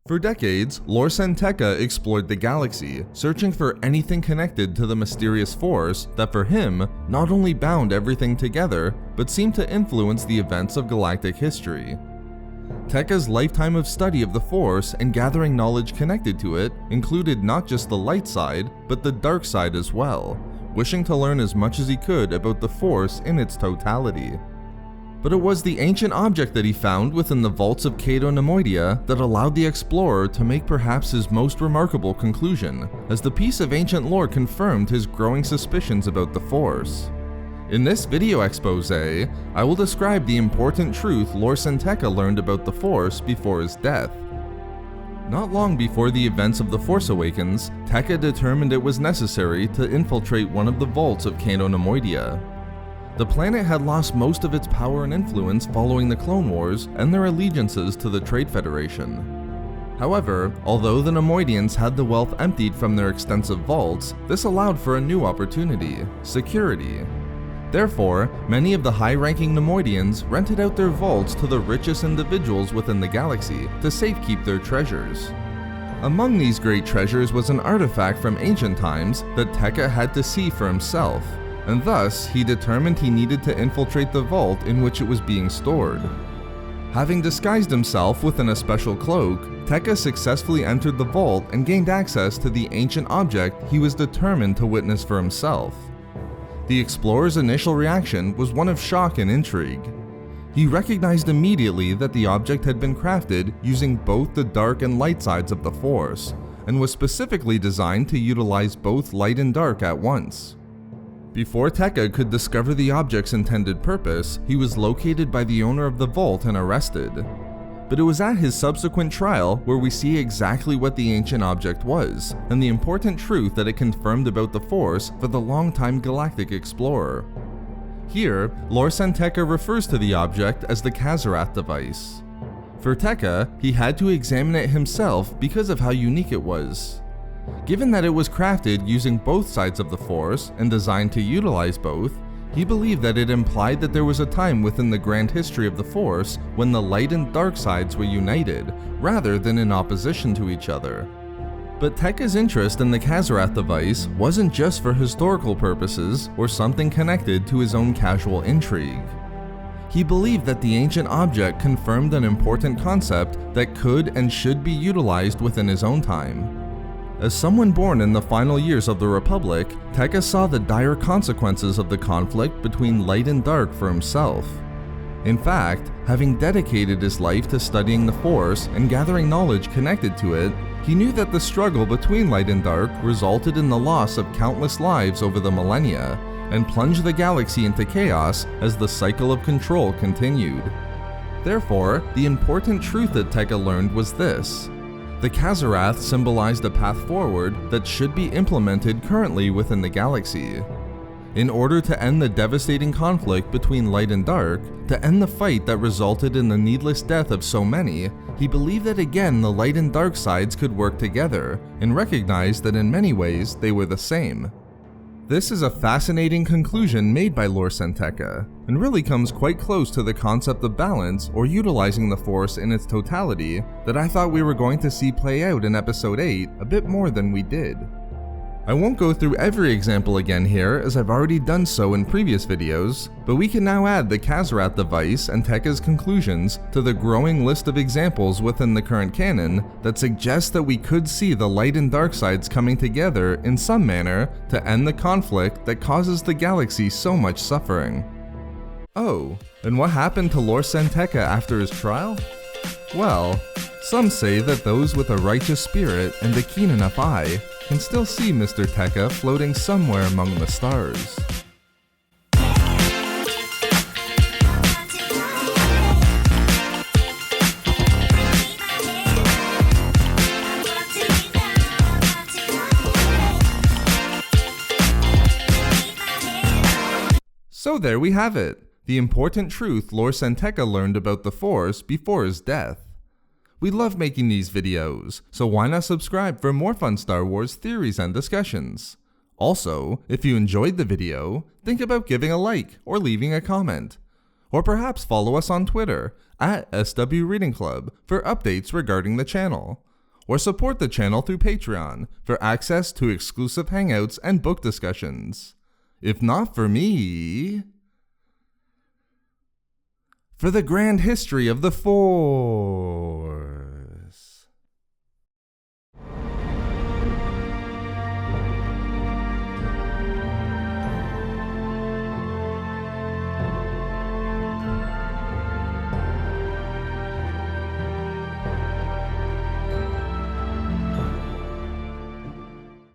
For decades, Lor San Tekka explored the galaxy, searching for anything connected to the mysterious force that for him not only bound everything together, but seemed to influence the events of galactic history. Tekka's lifetime of study of the Force and gathering knowledge connected to it included not just the light side, but the dark side as well, wishing to learn as much as he could about the Force in its totality. But it was the ancient object that he found within the vaults of Cato Neimoidia that allowed the explorer to make perhaps his most remarkable conclusion, as the piece of ancient lore confirmed his growing suspicions about the Force. In this video expose, I will describe the important truth Lor San Tekka learned about the Force before his death. Not long before the events of The Force Awakens, Tekka determined it was necessary to infiltrate one of the vaults of Cato Neimoidia. The planet had lost most of its power and influence following the Clone Wars and their allegiances to the Trade Federation. However, although the Neimoidians had the wealth emptied from their extensive vaults, this allowed for a new opportunity: security. Therefore, many of the high-ranking Neimoidians rented out their vaults to the richest individuals within the galaxy to safekeep their treasures. Among these great treasures was an artifact from ancient times that Tekka had to see for himself, and thus he determined he needed to infiltrate the vault in which it was being stored. Having disguised himself within a special cloak, Tekka successfully entered the vault and gained access to the ancient object he was determined to witness for himself. The explorer's initial reaction was one of shock and intrigue. He recognized immediately that the object had been crafted using both the dark and light sides of the Force, and was specifically designed to utilize both light and dark at once. Before Tekka could discover the object's intended purpose, he was located by the owner of the vault and arrested. But it was at his subsequent trial where we see exactly what the ancient object was, and the important truth that it confirmed about the Force for the longtime galactic explorer. Here, Lor San Tekka refers to the object as the Kazarath device. For Tekka, he had to examine it himself because of how unique it was. Given that it was crafted using both sides of the Force and designed to utilize both, he believed that it implied that there was a time within the grand history of the Force when the light and dark sides were united, rather than in opposition to each other. But Tekka's interest in the Kazarath device wasn't just for historical purposes or something connected to his own casual intrigue. He believed that the ancient object confirmed an important concept that could and should be utilized within his own time. As someone born in the final years of the Republic, Tekka saw the dire consequences of the conflict between light and dark for himself. In fact, having dedicated his life to studying the Force and gathering knowledge connected to it, he knew that the struggle between light and dark resulted in the loss of countless lives over the millennia, and plunged the galaxy into chaos as the cycle of control continued. Therefore, the important truth that Tekka learned was this: the Kazarath symbolized a path forward that should be implemented currently within the galaxy. In order to end the devastating conflict between light and dark, to end the fight that resulted in the needless death of so many, he believed that again the light and dark sides could work together, and recognized that in many ways they were the same. This is a fascinating conclusion made by Lor San Tekka, and really comes quite close to the concept of balance or utilizing the Force in its totality that I thought we were going to see play out in episode 8 a bit more than we did. I won't go through every example again here, as I've already done so in previous videos, but we can now add the Kazarath device and Tekka's conclusions to the growing list of examples within the current canon that suggest that we could see the light and dark sides coming together in some manner to end the conflict that causes the galaxy so much suffering. Oh, and what happened to Lor San Tekka after his trial? Well, some say that those with a righteous spirit and a keen enough eye can still see Mr. Tekka floating somewhere among the stars. So there we have it, the important truth Lor San Tekka learned about the Force before his death. We love making these videos, so why not subscribe for more fun Star Wars theories and discussions? Also, if you enjoyed the video, think about giving a like or leaving a comment. Or perhaps follow us on Twitter @SW Reading Club for updates regarding the channel. or support the channel through Patreon for access to exclusive hangouts and book discussions. If not for me, for the grand history of the Force.